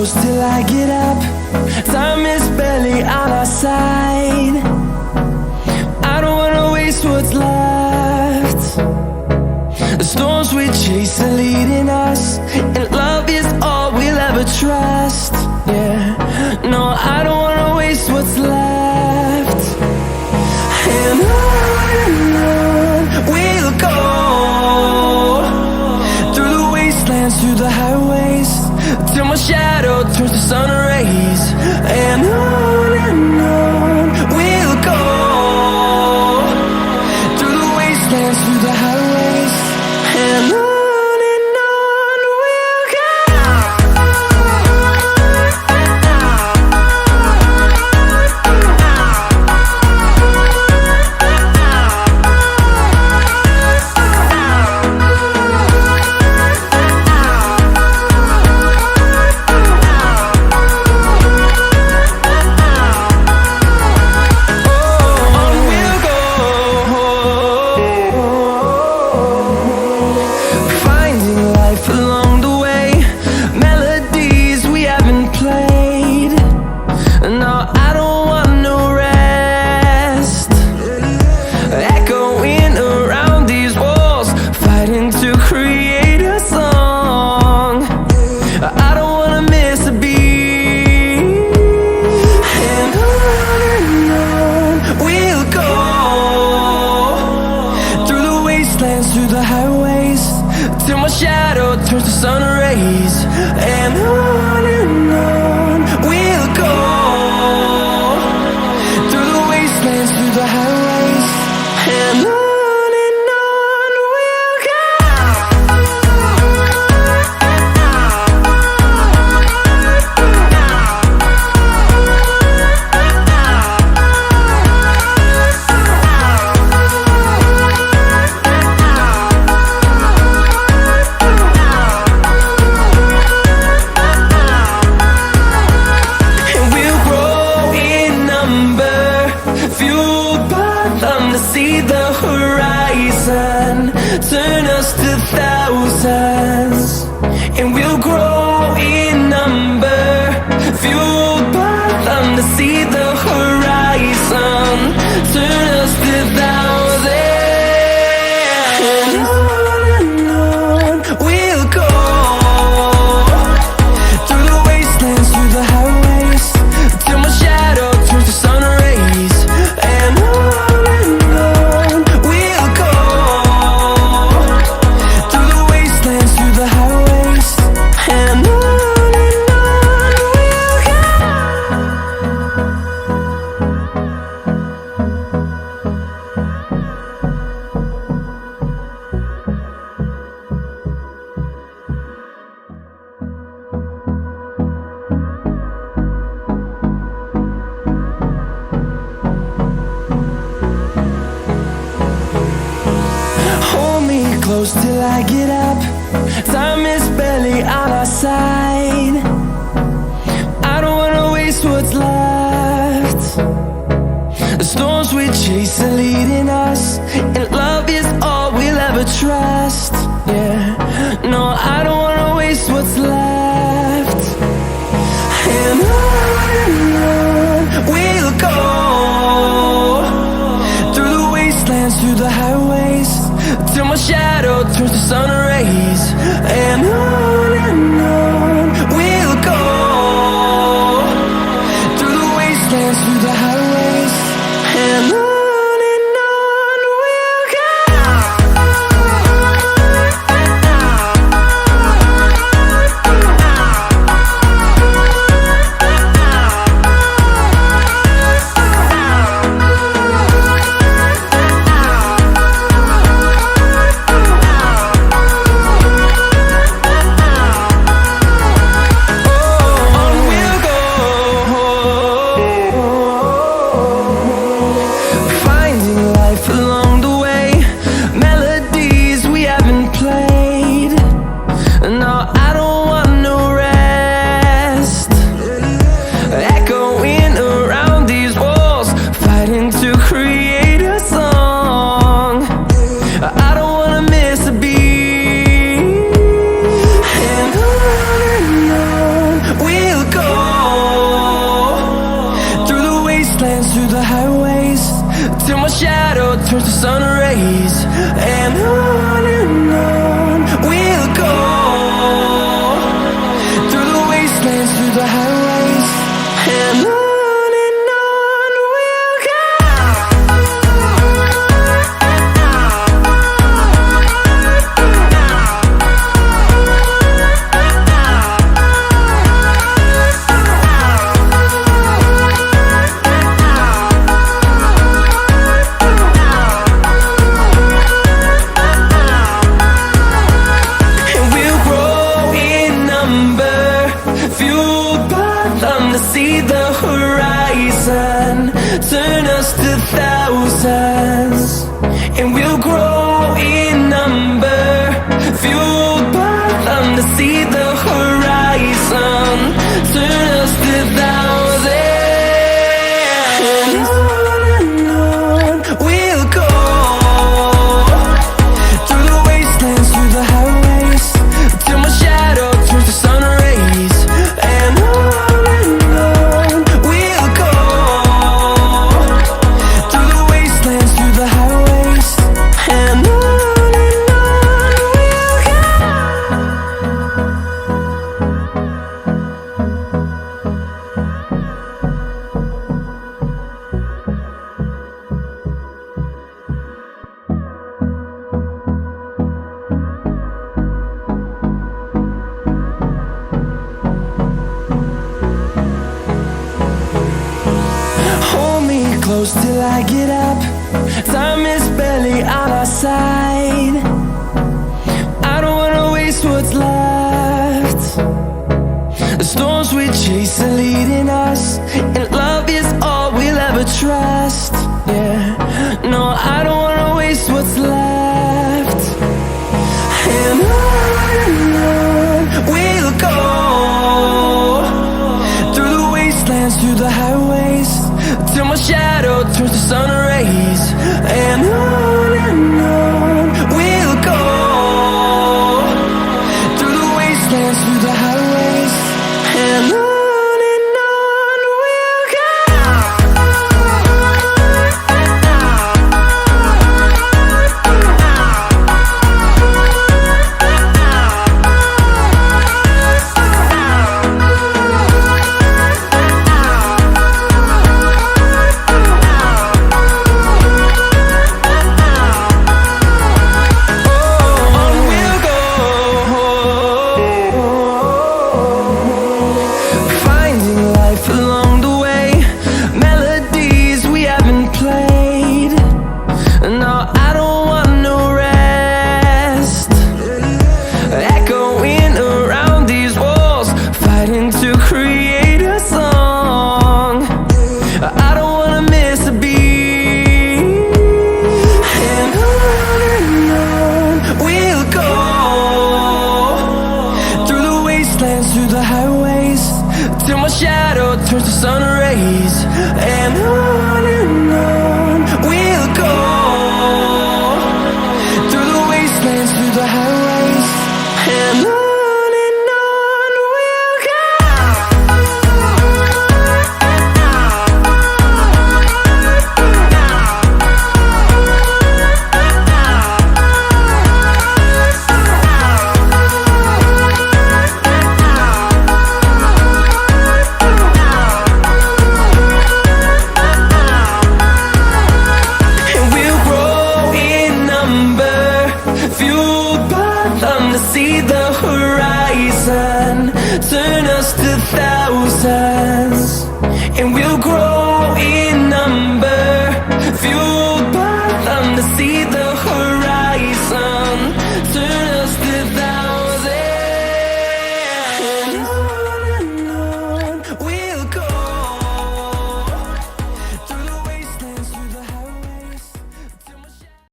close till I get up. Time is barely on our side. I don't wanna waste what's left. The storms we chase are leading us, and love is all we'll ever trust. Yeah, no, I don't wanna waste what's left. And on we'll go, through the wastelands, through the highways, till my shadow turns to sun rays. And on we'll go, through the wastelands, through the highways, and on. Through the highways, till my shadow turns to sun rays. And on we'll go, through the wastelands, through the highways, and on. See the horizon turn us to thousands, and we'll grow in number, fueled by them. To see the horizon turn us to thousands, and on we'll go, through the wastelands, through the highways, till my shadow turns to sun rays. And on close till I get up. Time is barely on our side. I don't wanna waste what's left. The storms we chase are leading us, and love is all we'll ever trust. Yeah, no, I don't wanna waste what's left. And on we'll go, through the wastelands, through the highways, till my shadow turns to sun rays. And on we'll go, through the wastelands, through the highways, and on we'll go. wastelands, through the highways, till my shadow turns to sun rays. And on we'll go, through the wastelands, through the highways, and on we'll go. See the horizon, turn us to thousands, and we'll grow in number, fueled by them to see the horizon, turn us to thousands. And on we'll go, through the wastelands, through the highways, till my shadow turns to sun rays. And close till I get up, time is barely on our side. I don't wanna waste what's left. The storms we chase are leading us, and love is all we'll ever trust. Yeah, no, I don't wanna waste what's left. And on we'll go, through the wastelands, through the highways, till my shadow turns to sun rays. And on we'll go, through the wastelands, through the highways, and on we'll go. To create a song, I don't wanna miss a beat. And on we'll go, through the wastelands, through the highways, till my shadow turns to sun rays. And on we'll go, through the wastelands, through the highways, and on. See the horizon, turn us to thousands.